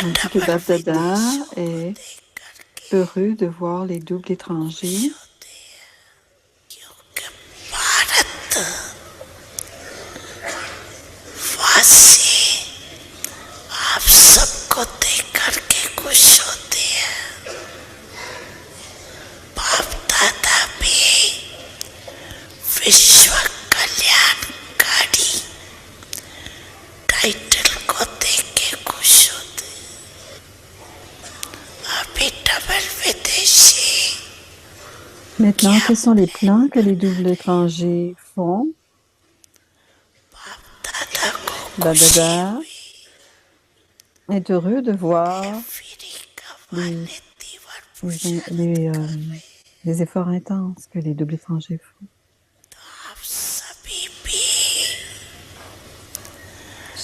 On dit que Bab Dada est heureux de voir les doubles étrangers वासी आप सबको देख करके खुश होते हैं। बाप दादा भी विश्व कल्याणकारी टाइटल को देख के खुश होते हैं। अभी डबल विदेशी Maintenant, quels sont les plans que les doubles étrangers font? दादा को Bab खुशी Dada हुई। est heureux de voir free का les, वाले दीवार les, पुरुष les, les efforts intenses que les doubles étrangers font. आप सभी भी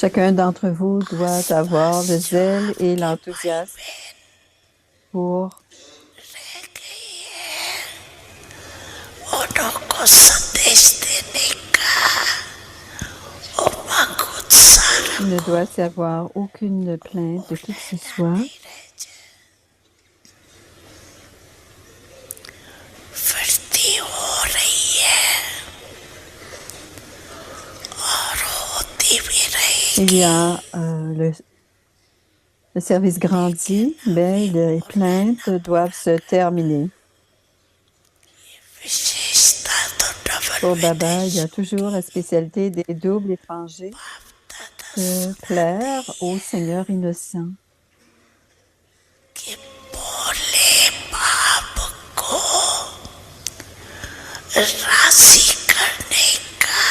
Chacun d'entre vous doit avoir le zèle et l'enthousiasme pour रह गई है उन्हों को संदेश देने का उमंग उत्साह il ne doit y avoir aucune plainte de qui que ce soit. नहीं रह जाए। वृद्धि हो रही है और होती भी Il रहेगी। y a le service grandit, mais les plaintes doivent se terminer. विशेषता तो double Pour Baba, il y a toujours la spécialité des doubles étrangers de plaire au Seigneur innocent. कि भोले बाप को राशि करने का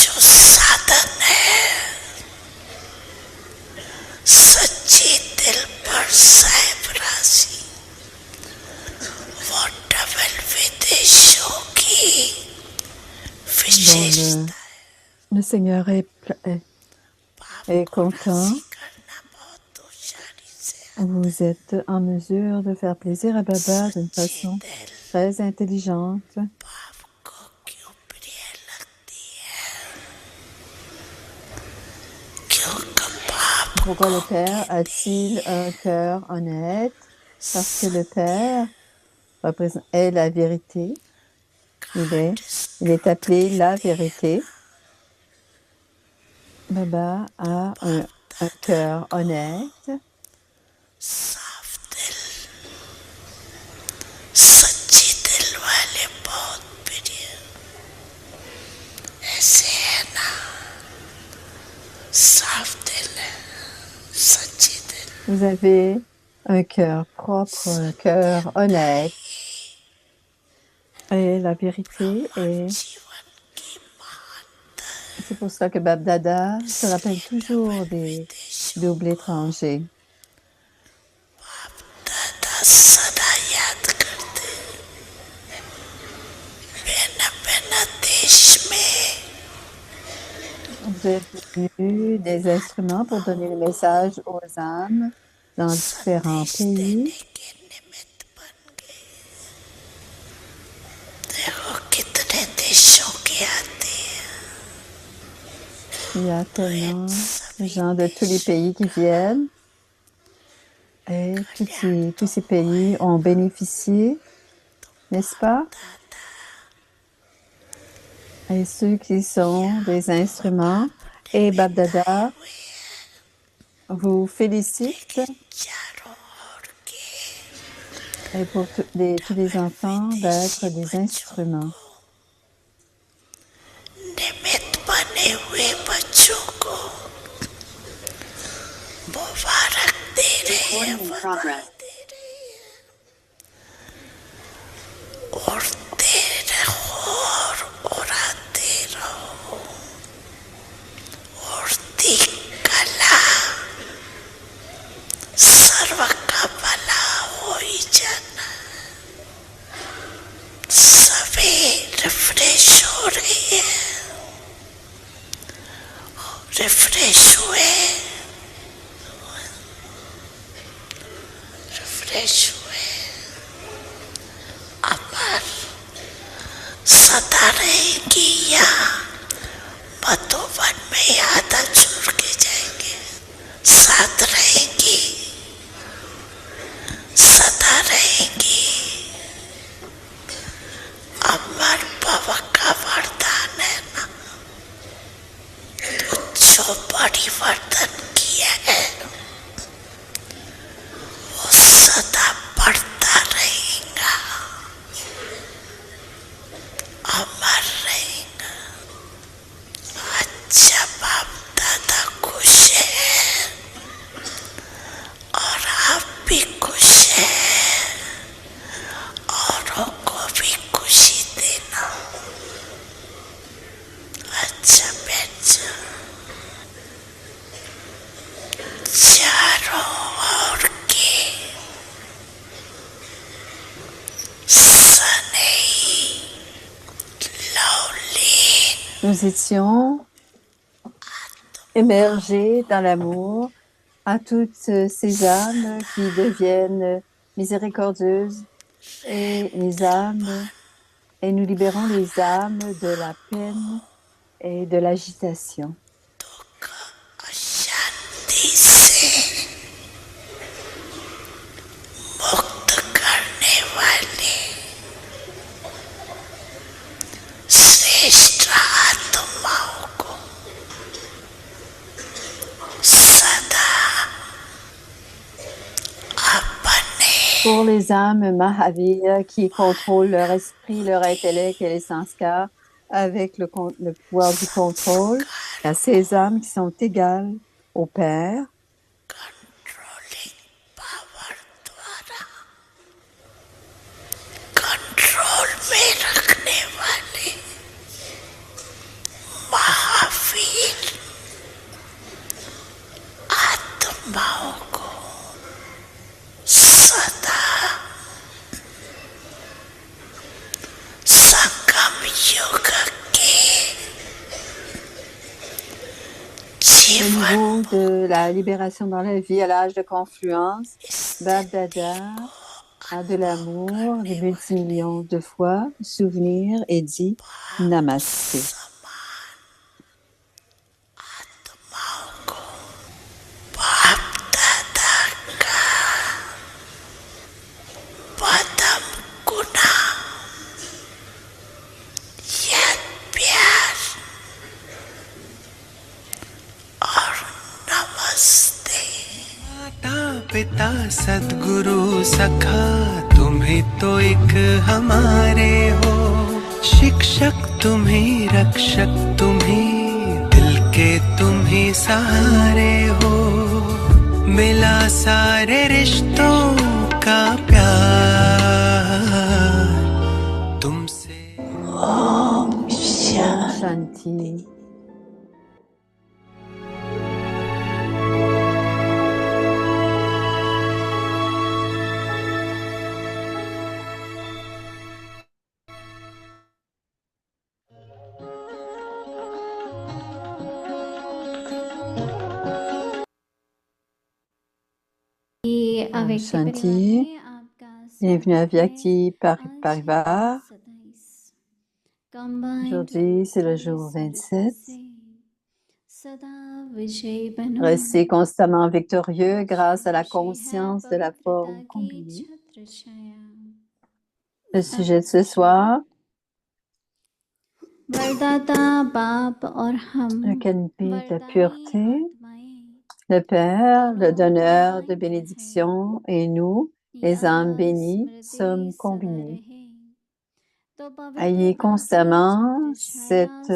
जो साधन है सच्ची दिल पर साहिब राशि वो डबल विदेशों की Bon, विशेषता le Seigneur est content. करना बहुत होशियारी से Vous êtes en mesure de faire plaisir à Baba d'une façon दिल très intelligente. बाप को क्यों प्रिय लगती है क्योंकि बाप Pourquoi le Père a-t-il un cœur honnête? Parce que le Père est la vérité. Il est appelé la vérité. Baba a un cœur honnête. साफ दिल सच्ची दिल वाले बहुत प्रिय ऐसे है ना साफ दिल है सच्ची दिल Vous avez un cœur propre, un cœur honnête. Et la vérité est... जीवन की महान C'est pour ça que Bab Dada se rappelle toujours des doubles étrangers. दादा सदा याद करते बेना बेना देश में Vous êtes venu des instruments pour donner le message aux âmes dans différents pays. के निमित्त बन गए देखो कितने देशों के आते हैं Il y a tellement de gens de tous les pays qui viennent. Et tous ces pays ont bénéficié, n'est-ce pas? Et ceux qui sont des instruments et Bab Dada vous félicite चारों ओर के et pour tous les enfants d'être des instruments. निमित्त बने हुए बच्चों को मुबारक दे रहे हैं बधाई दे रहे हैं उड़ते रहो और उड़ाते रहो उड़ती कला सर्व का भला हो ही जाना सभी रिफ्रेश हो रही है रिफ्रेश हुए रिफ्रेश हुए अमर सदा रहेंगी यहाँ मधुबन में याद जुड़ के जाएंगे परिवर्तन किया है वो सदा बढ़ता रहेगा, अमर रहेगा। अच्छा बाप दादा खुश है और आप भी खुश हैं, औरों को भी खुशी देना। अच्छा बैठ जाओ। चारों ओर के सनई Lovleen Nous étions émergés dans l'amour à toutes ces âmes qui deviennent miséricordieuses et les âmes, et nous libérons les âmes de la peine et de l'agitation. दुख अशांति से मुक्त करने वाले श्रेष्ठ आत्माओं को सदा अपने Pour les âmes Mahavir qui contrôlent leur esprit, leur intellect et les sanskars avec le pouvoir du contrôle, à ces âmes qui sont égales au Père, controlling power द्वारा कंट्रोल में रखने वाले महावीर आत्माओं को सदा संगम युग के au जीवन niveau de la libération dans la vie, à l'âge de confluence, Bab Dada a de l'amour, des multimillions de fois, souvenir et dit Namasté. आत्माओं को बाप दादा का पदम गुना याद प्यार और नमस्ते। माता पिता सद्गुरु सखा तुम्हें तो एक हमारे हो, शिक्षक तुम्हें रक्षक तुम्हें दिल के तुम्हें सहारे हो, मिला सारे रिश्तों का प्यार तुमसे। Shanti. Et avec Shanti. Bienvenue à Vyakti Parivar. Aujourd'hui, c'est le jour 27. Restez constamment victorieux grâce à la conscience de la forme combinée. Le sujet de ce soir, le canopée de la pureté, le Père, le donneur de bénédiction, et nous, les âmes bénies, sommes combinés. Ayez constamment cette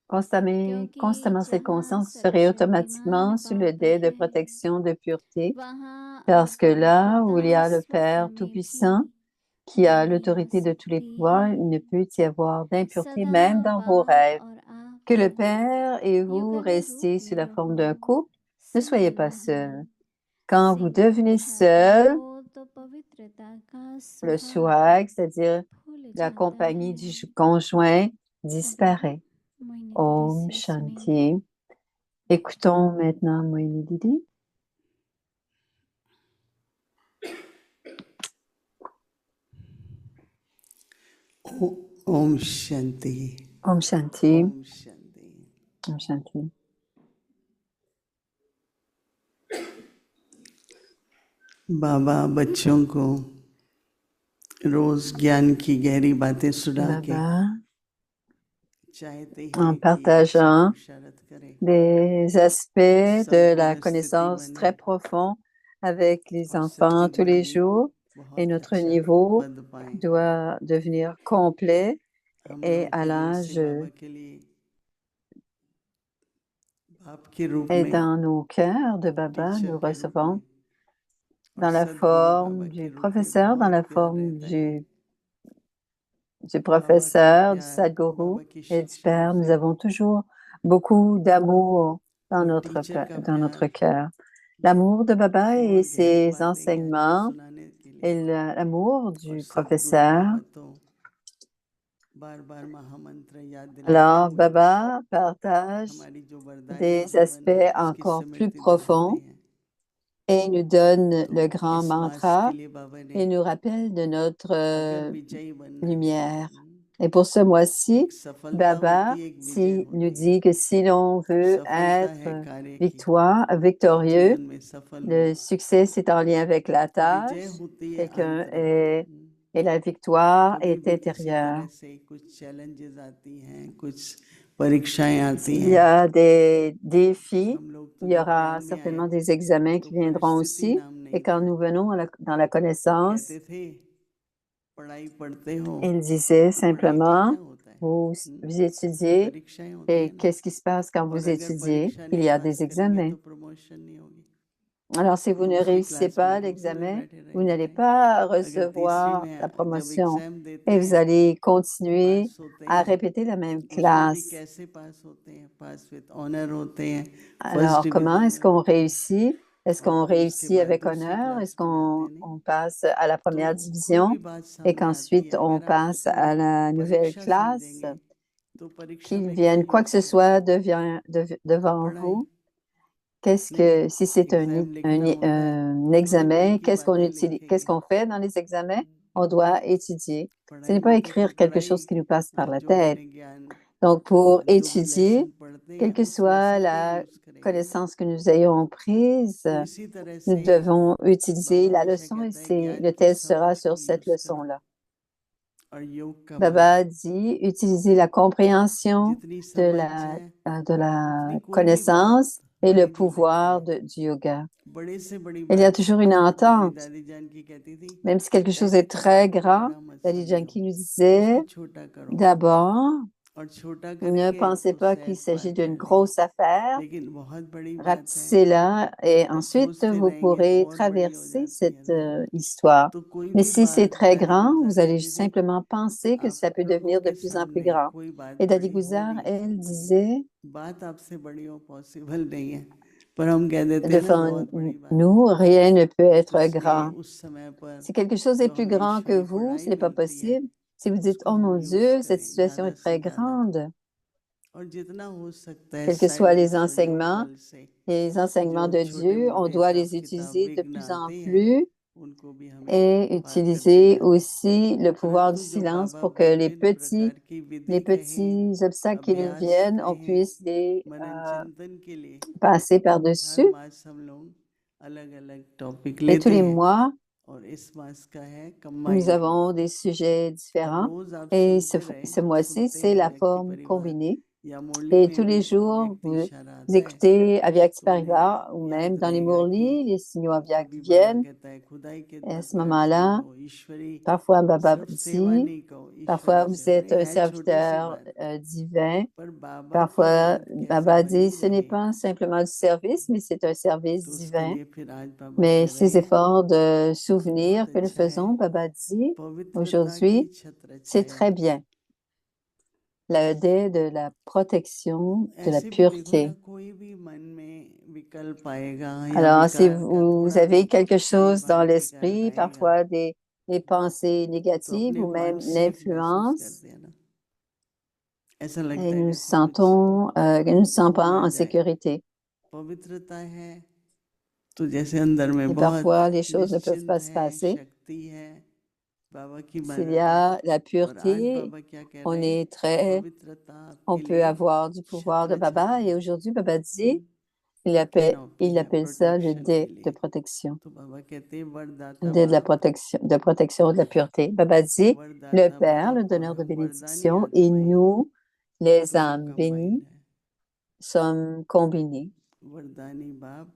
conscience, vous serez automatiquement sous le dais de protection de pureté, parce que là où il y a le Père Tout-Puissant, qui a l'autorité de tous les pouvoirs, il ne peut y avoir d'impureté, même dans vos rêves. Que le Père et vous restez sous la forme d'un couple, ne soyez pas seuls. Quand vous devenez seul, le swag, c'est-à-dire la compagnie du conjoint, disparaît. Om Shanti. Écoutons maintenant Moïni Didi. Om Shanti. Om Shanti. Om Shanti. Om Shanti. बाबा बच्चों को रोज ज्ञान की गहरी बातें सुना के Baba चाहते en हैं कि partageant सब शरत करें des aspects de la संतुलित स्थिति connaissance बने très profonds avec les और enfants सभी tous les भाई jours et बहुत notre अच्छा niveau पद पाएं। doit devenir complet हम et लोगों à के दिल से l'âge बाबा के लिए बाप के रूप et में dans nos cœurs de Baba, teacher nous के रूप में recevons और dans la सदगुरु बाबा forme के du रूप में professeur, dans la बहुत प्यार forme रहता है। du बाबा का professeur, du प्यार, Sadhguru बाबा की et du शिक्षाओं Père. Nous से avons toujours beaucoup d'amour dans और notre, टीचर का dans notre प्यार cœur. L'amour de Baba et और गहरी ses बातें ज्ञान को enseignements सुनाने के et लिए l'amour और du सदगुरु professeur. बाबा तो बार बार महामंत्र याद दिलाते Alors, हुए Baba partage हमारी जो वरदानी des जीवन aspects है उसकी encore plus स्मृति दिलाते profonds हैं। et nous donne तो le grand इस मास mantra के लिए बाबा et ने nous rappelle de notre अगर विजयी बनना है, lumière. Et pour ce mois-ci, एक सफलता Baba होती है, एक विजय nous होती है। dit que si l'on veut सफलता है être कार्य की, victorieux, जीवन में सफल le हो। succès c'est en lien avec la tâche, विजय होती है quelqu'un आंतरिक, et la victoire कभी est भी किसी तरह intérieure. से कुछ चैलेंजेस आती हैं, कुछ परीक्षाएं आती S'il y हैं। a des défis, हम लोग तो il y जब aura ज्ञान में आए certainement des examens तो qui viendront परिस्थिति aussi. नाम नहीं Et quand था। nous venons dans la वो connaissance, कहते थे पढ़ाई पढ़ते हो il disait तो पढ़ाई के simplement, क्या होता है, vous étudiez परीक्षाएं होती है et ना। qu'est-ce qui se passe quand और vous अगर étudiez? परीक्षा Il नहीं y a पास des करेंगे examens. तो प्रमोशन नहीं होगी। Alors, si vous ne दूसरी réussissez क्लास में pas दूसरे में l'examen, बैठे vous n'allez रहेंगे। pas अगर तीसरी recevoir la में जब promotion एग्जाम देते et vous हैं allez continuer पास होते à हैं, répéter la même उसमें भी classe. कैसे पास होते हैं, पास विद ऑनर होते हैं, first Alors, comment division est-ce में qu'on होते हैं, réussit? Est-ce और qu'on फिर उसके réussit बाद avec दूसरी honneur? क्लास Est-ce में जाते qu'on हैं नहीं। on passe à la तो première कोई division भी बात et सामने आती qu'ensuite है, on अगर आप passe उसको à la nouvelle परीक्षा classe? समझेंगे तो परीक्षा Qu'il में क्या vienne, quoi que use ce करेंगे, soit devant पढ़ाई vous, qu'est-ce नहीं। que, si c'est एग्जाम लिखना होता है un तो दो दिन examen, की बातें qu'est-ce लिखेंगे, qu'on fait dans les examens? On doit étudier. Ce पढ़ाई n'est pas में तो क्या écrire quelque पढ़ाई, chose qui nous passe par la जो tête. हमने ज्ञान Donc, pour जो भी étudier, लेसन पढ़ते quelle हैं que उस soit लेसन पे la यूज करेंगे। connaissance que nous ayons prise, तो इसी तरह nous से devons utiliser बाबा la हमेशा leçon et कहता है ज्ञान le की test sera समझ sur को cette यूज करो leçon-là. और योग का बल। Baba dit, utiliser la compréhension जितनी समझ है, de la अपनी कोई भी connaissance बात et le बड़ी नहीं pouvoir लगती है। du yoga. बड़े से बड़ी Il y a बात toujours une हमारी entente, दादी जान की कहती थी, même si quelque chose पहले est तो très बात को grand. बड़ा मत Daddy समझो, Janki nous disait, उसको छोटा करो, d'abord, और छोटा ne करेंगे pensez तो pas qu'il सहज s'agit बात d'une कर देंगे, grosse affaire, लेकिन बहुत बड़ी बात है। rapetissez-la et और ensuite सोचते vous रहेंगे तो pourrez और बड़ी हो traverser जाती है cette ना। histoire. तो कोई Mais भी si c'est बात très दादी grand, गुजर vous allez कहती थी, simplement penser que आप ça peut devenir de रखोगे plus en plus सामने, grand. कोई बात Et Dadi बड़ी Guzar, हो नहीं elle सकती, disait, बात आपसे बड़ी हो पॉसिबल नहीं है, पर हम कह देते हैं ना devant बहुत बड़ी बात है। nous, rien ne peut être इसलिए grand. उस समय पर Si quelque chose est जो plus हमें grand que ईश्वरीय vous, ce पढ़ाई n'est pas मिलती है possible. Si vous dites, उसको oh हम mon यूज Dieu, cette करें situation ज़्यादा est से très ज़्यादा, grande, और जितना हो सकता है quels que soient साईं les के सहयोग enseignements, बल से, les enseignements जो de छोटे Dieu, on मोटे doit हिसाब les किताब utiliser de विघ्न plus en आते हैं, plus उनको भी हमें et पार करने utiliser हैं। aussi le pouvoir du परंतु जो silence बाबा pour que विभिन्न प्रकार की les विधि कहें, petits obstacles qui nous अभ्यास viennent, on कहें, puisse les मनन चिंतन के लिए passer हर par-dessus. मास हम लोग अलग अलग टॉपिक Et tous लेते les हैं, mois, और इस मास का है nous कंबाइंड योग। avons des sujets और différents. रोज आप Et सुनते रहे, ce mois-ci, सुनते c'est हैं la व्यक्ति forme परिवार, combinée. या मुरली Et में tous भी les jours, व्यक्ति vous इशारा आता है, écoutez Avyak तो उन्हें Parivar ou même याद dans les रहेगा कि Mourlis, les signaux Avyak कभी बाबा viennent. कहता है खुदाई के Et à ce प्रकार से moment-là, हो, ईश्वरी parfois Baba सिर्फ सेवा dit, नहीं कहो, parfois ईश्वरी vous सेवा, êtes ये un है छोटी सी serviteur बात, divin. पर बाबा की Parfois, याद कैसे Baba dit, बनी ce n'est रहे, pas simplement du service, mais c'est un service तो उसके divin. लिए फिर आज बाबा Mais कह रहे ces हैं efforts de बहुत souvenir que nous अच्छा है, faisons, Baba dit, पवित्रता की aujourd'hui, छत्र c'est छाया। très bien. Le dé de la protection, de la ऐसे भी देखो ना, pureté. कोई भी मन में विकल्प आएगा या Alors, si विकार का vous थोड़ा avez भी quelque कुछ भी chose dans विकल्प l'esprit, आएगा parfois des pensées तो négatives अपने ou को même अनसेफ महसूस l'influence, करते हैं ना, ऐसा et लगता है nous जैसे कुछ nous ne sentons हो pas ना en जाए। sécurité. पवित्रता है तो जैसे अंदर में Et बहुत parfois, les choses ne peuvent निश्चिंत pas se है, passer. शक्ति है, बाबा की S'il y मदद है। a la और आज pureté, बाबा क्या कह on रहे हैं, est très, पवित्रता on आपके peut लिए avoir du pouvoir de छत्र छाया Baba. Et है, aujourd'hui, Baba dit, canopy il है appelle ça le प्रोटेक्शन के dé de लिए। protection. तो बाबा कहते हैं Le वरदाता dé बाप, de protection de la pureté. Baba dit, le वरदाता Père, le बाप, और donneur de हम वरदानी bénédiction, et आत्माएं, nous, Les तो âmes आपका bénies वाइड है sommes combinées. वरदानी बाप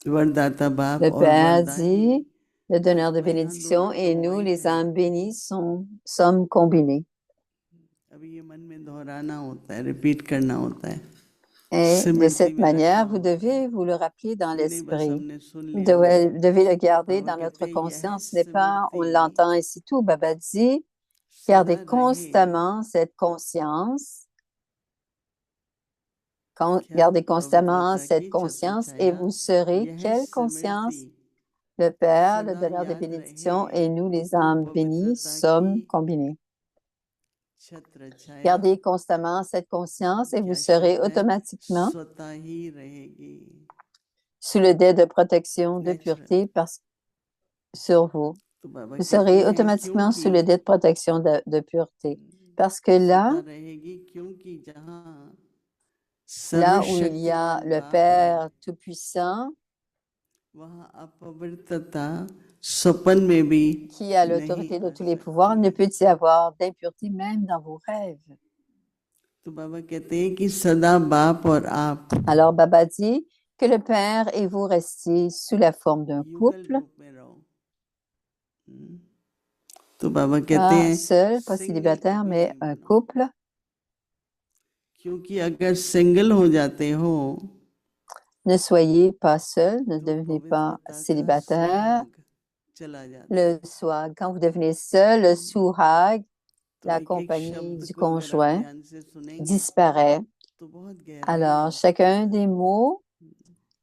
वरदाता बाप Le और Père वरदानी dit, le donneur de आत्मा यहाँ bénédiction, दोनों et तो nous, वाइड les है। âmes bénies, sommes combinés. अभी ये मन में दोहराना होता है, रिपीट करना होता है, Et de स्मृति cette में रखना manière, vous होता है। devez vous le rappeler dans ये नहीं बस l'esprit. हमने सुन Vous लिया हो। devez le garder बाबा dans notre कहते हैं यह conscience. Ce n'est pas, on Smriti l'entend et c'est tout. Baba dit, सदा gardez रहे, constamment cette conscience. क्या Gardez constamment पवित्रता cette की conscience et छत्रछाया vous serez यह quelle conscience? स्मृति Le Père, le सदा donneur des याद bénédictions, रहे et nous, les तो âmes bénies, पवित्रता sommes की combinés. छत्रछाया Gardez constamment cette conscience et vous क्या serez शब्द है automatiquement स्वतः ही रहेगी sous le dais de protection de natural. pureté sur vous. तो बाबा Vous कहते serez हैं automatiquement sous le क्योंकि dais de protection de pureté. Parce que là, सदा रहेगी क्योंकि जहाँ là où il y a सर्वशक्तिमान le बाप है Père Tout-Puissant वहाँ अपवित्रता स्वप्न में भी qui a नहीं l'autorité de आ tous les pouvoirs, ne सकती। peut y avoir d'impureté même dans vos rêves. तो बाबा कहते हैं कि सदा बाप और आप Alors Baba dit que le Père et vous restiez sous la forme d'un युगल couple, रूप में रहो। तो बाबा कहते pas हैं seul, pas सिंगल célibataire, कभी mais नहीं un बनो couple. क्योंकि अगर सिंगल हो जाते हो Ne soyez pas seul, ne तो devenez pas पवित्रता का célibataire. सुहाग चला जाता Le है। soir, quand vous devenez seul, le suhag, तो la एक एक compagnie शब्द du को अगर आप conjoint, ध्यान से सुनेंगे disparaît. तो बहुत गहराई Alors, है chacun des mots,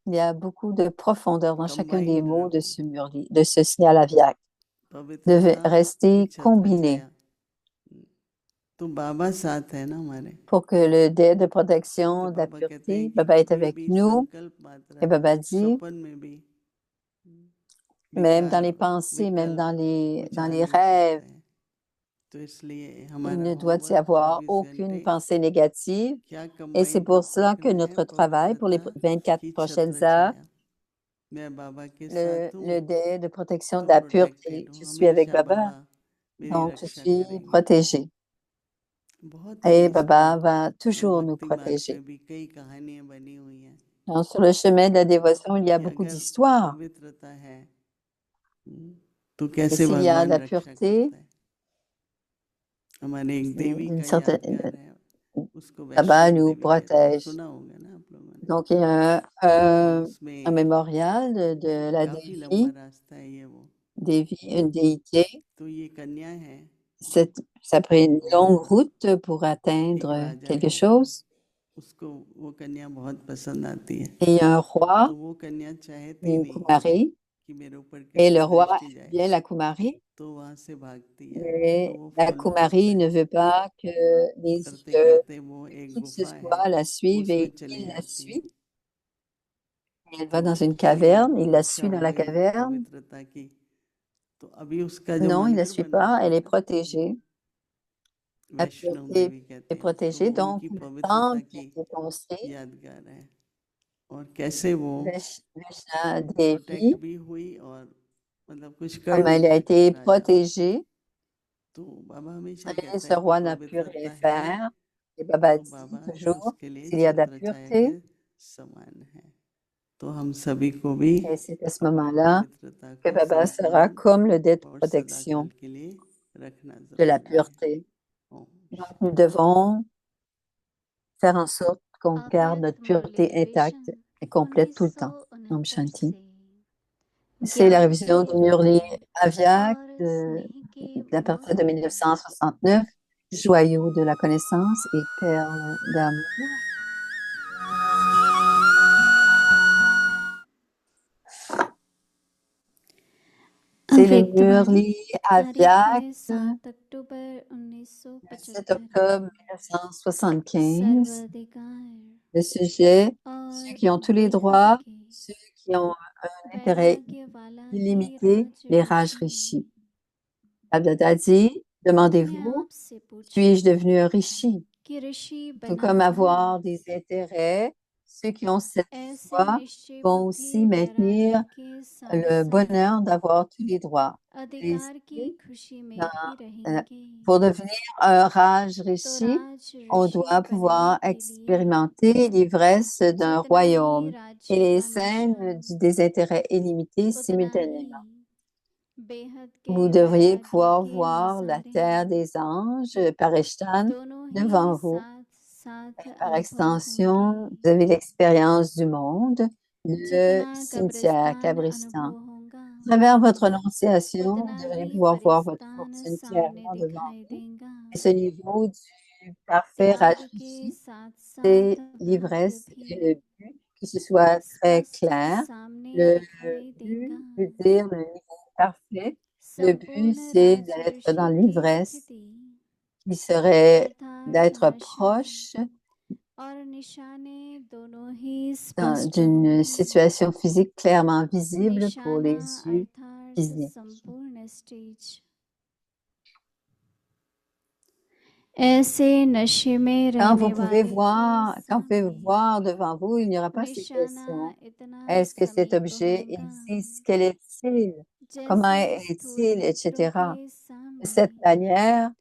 il y a beaucoup de profondeur dans chacun des combined mots de रहो। ce murli, de ce signal aviaque. Devez पवित्रता की rester combinés छत्रछाया तो बाबा साथ है ना हमारे। pour que le dé de तो protection de la बाबा कहते हैं pureté, कि Baba est कभी avec भी nous. संकल्प Et मात्रा Baba dit, स्वप्न में भी même dans विकार les pensées, même विकल्प dans कुछ आ les नहीं rêves, सकता है। तो इसलिए il हमारा ne doit y homework avoir 24 aucune घंटे pensée négative. क्या Et c'est combine pour cela que रखना है notre travail pour les पवित्रता 24 की prochaines heures, छत्रछाया। मैं बाबा के साथ हूँ le dé de protection तो de la protected pureté, je हूँ suis avec हमेशा Baba, बाबा मेरी donc je रक्षा suis करेंगे। protégée. बहुत Et ही इस Baba पर va toujours nous भक्ति मार्ग protéger. में भी कई कहानियां बनी हुई हैं Donc, sur le chemin de la dévotion, il y a कि beaucoup अगर d'histoires. पवित्रता है तो Et कैसे s'il y a de भगवान la रक्षा pureté, करता है। हमारे एक देवी d'une का certaine, यादगार है उसको Baba वैष्णव nous देवी कहते हैं, protège. सुना होगा ना आप लोगों ने। Donc, il y a तो un उसमें mémorial de la काफी लंबा Dévi, रास्ता है ये वो। une déité. तो ये कन्या है Ça a pris une longue और route pour एक atteindre राजा quelque है chose. उसको वो कन्या बहुत पसंद आती है। Et il y a un roi, तो वो कन्या चाहती une नहीं Kumari, कि मेरे ऊपर et किसी le की roi दृष्टि aime जाए bien la Kumari, तो वहां से भागती है तो mais वो la फॉलो करता Kumari ne है। veut pas que les करते yeux करते वो de एक qui que ce गुफा है soit la वो suivent उसमें et चली il la जाती है। suit. Et elle तो va dans une उसकी caverne, il la रक्षा suit हो dans la गई caverne. पवित्रता की। तो अभी उसका जो Non, il la मंदिर suit बना pas, हुआ elle है est ना protégée. La वैष्णव pureté देवी कहते est हैं उसको, protégée, वो donc उनकी le पवित्रता temple qui a की été construit, यादगार है। और कैसे वो Vaishna प्रोटेक्ट Devi, भी हुई और मतलब कुछ कर comme नहीं elle a सका été राजा। protégée, तो बाबा हमेशा et कहता ce है कि roi n'a pu rien पवित्रता है faire. Et Baba तो dit बाबा toujours, उसके लिए s'il y a de la छत्रछाया pureté, के समान है। तो हम सभी को भी et c'est à ce अपनी moment-là पवित्रता que को Baba sera संपूर्ण comme le dé de और protection सदाकाल के लिए रखना de la जरूरी है। pureté. ओम Donc nous devons faire en sorte qu'on garde notre pureté intacte et complète tout le temps. Om Shanti. C'est la révision de Murli Aviak à partir de 1969, joyau de la connaissance et perle d'amour. C'est le Murli Aviak तारीख है 7 अक्टूबर 7 1975 octobre 1975. सर्वाधिकार Le sujet, ceux और qui ont tous les बेहद droits, के ceux qui ont un intérêt वैराग्य वाला ही illimité, les rages राजऋषि rishis. Abdada dit, अपने demandez-vous, आप से पूछिए suis-je devenu un rishi? कि ऋषि Tout बना comme कौन avoir des intérêts, ceux qui ont cette ऐसे foi निश्चय vont बुद्धि aussi maintenir वैराग्य के साथ le साथ bonheur d'avoir tous les droits. Et अधिकार की ici, खुशी में dans- भी euh, रहेंगे। pour devenir un rage तो riche, राज on ऋषि doit बनने pouvoir के लिए expérimenter l'ivresse d'un जितना ही royaume et राज्य les का scènes निशा du désintérêt illimité उतना ही simultanément. बेहद Vous के devriez वैराग्य pouvoir के voir la नजारे terre des anges par Eshtan दोनों devant ही vous. साथ साथ Par अनुभव extension, होंगे। vous avez l'expérience du monde, le जितना cimetière कब्रिस्तान Cabristan. अनुभव होगा À travers votre annonciation, उतना vous devriez ही pouvoir voir votre परिस्तान fortune सामने clairement devant दिखाई vous. देगा। Et ce niveau du parfait त्याग के rafraîchi, साथ c'est साथ l'ivresse भाग्य et भी le but, que ce soit très स्पष्ट clair. सामने Le दिखाई देगा। but veut dire le niveau parfait. Le but, संपूर्ण c'est d'être राजऋषि dans की l'ivresse स्थिति qui serait अर्थात d'être नशा proche और निशाने दोनों ही स्पष्ट d'une होंगे। situation physique clairement visible pour निशाना les yeux अर्थात physiques. संपूर्ण स्टेज ऐसे नशे में Quand रहने vous pouvez वाले के voir, quand vous pouvez सामने voir devant vous, il n'y aura pas ces निशाना questions. इतना Est-ce que cet समीप objet होगा existe? Quel est-il? Comment जैसे स्थूल est-il? नेत्रों Etc. के De cette सामने manière,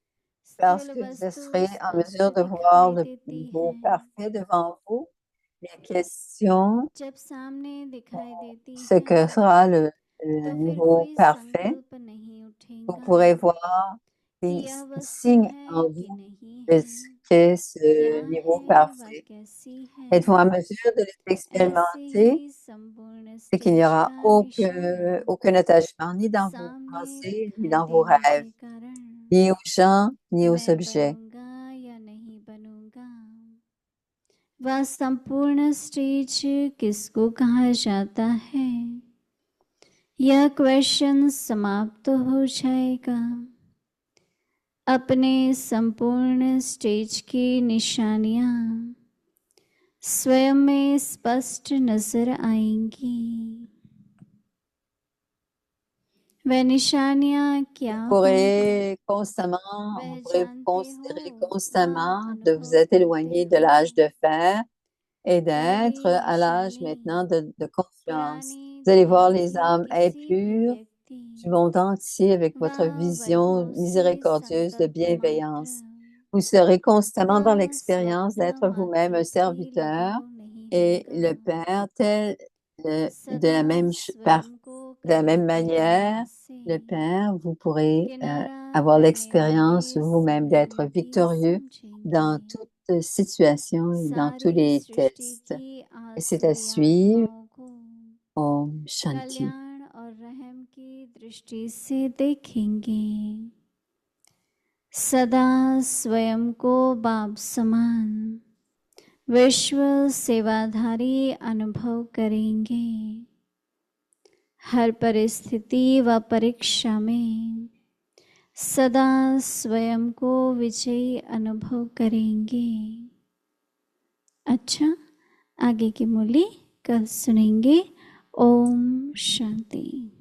parce स्थूल que vous वस्तु serez en स्पष्ट mesure de voir दिखाई le देती niveau है। parfait devant vous, les questions, जब सामने दिखाई देती ce है que sera le तो फिर niveau कोई parfait. संकल्प नहीं Vous उठेगा pourrez voir कि des यह वस्तु signes en है कि vous नहीं de है, ce qu'est क्या ce niveau है व parfait. कैसी है। Êtes-vous en mesure de ऐसे l'expérimenter? ही संपूर्ण C'est qu'il n'y stage aura का निशाना aucun attachement ni dans vos सामने pensées, ni दिखाई dans vos देने rêves, के कारण ni aux gens, ni aux मैं objets. बनूंगा या नहीं बनूंगा। वह संपूर्ण स्टेज किसको कहा जाता है, यह क्वेश्चन समाप्त हो जाएगा। अपने संपूर्ण स्टेज की निशानियां स्वयं में स्पष्ट नजर आएंगी। वह निशानियां क्या Vous होंगी, pourrez constamment, वह vous pourrez जानते considérer हो constamment व de vous अनुभव être करते éloigné de हो। l'âge de fer et d'être पहली à l'âge निशानी maintenant de confiance. पुरानी Vous allez voir दुनिया les के âmes किसी भी impures व्यक्ति du monde entier avec votre व vision वैभव से miséricordieuse de संकल्प bienveillance. मात्र Vous serez constamment dans व l'expérience स्वप्न d'être vous-même मात्र un भी serviteur लगाव नहीं et होगा। le Père tel de सदा la même स्वयं को de la même करने के manière, प्रयास से le Père, vous pourrez किनारा avoir करने l'expérience वाले vous-même समय d'être में भी victorieux dans समझेंगे। toute situation et dans tous सारी les सृष्टि tests. की Et c'est à आसुरी suivre. आत्माओं को Om Shanti. कल्याण और रहम की दृष्टि से देखेंगे। सदा स्वयं को बाप समान विश्व सेवाधारी अनुभव करेंगे। हर परिस्थिति व परीक्षा में सदा स्वयं को विजयी अनुभव करेंगे। अच्छा, आगे की मूली कल सुनेंगे। ओम शांति।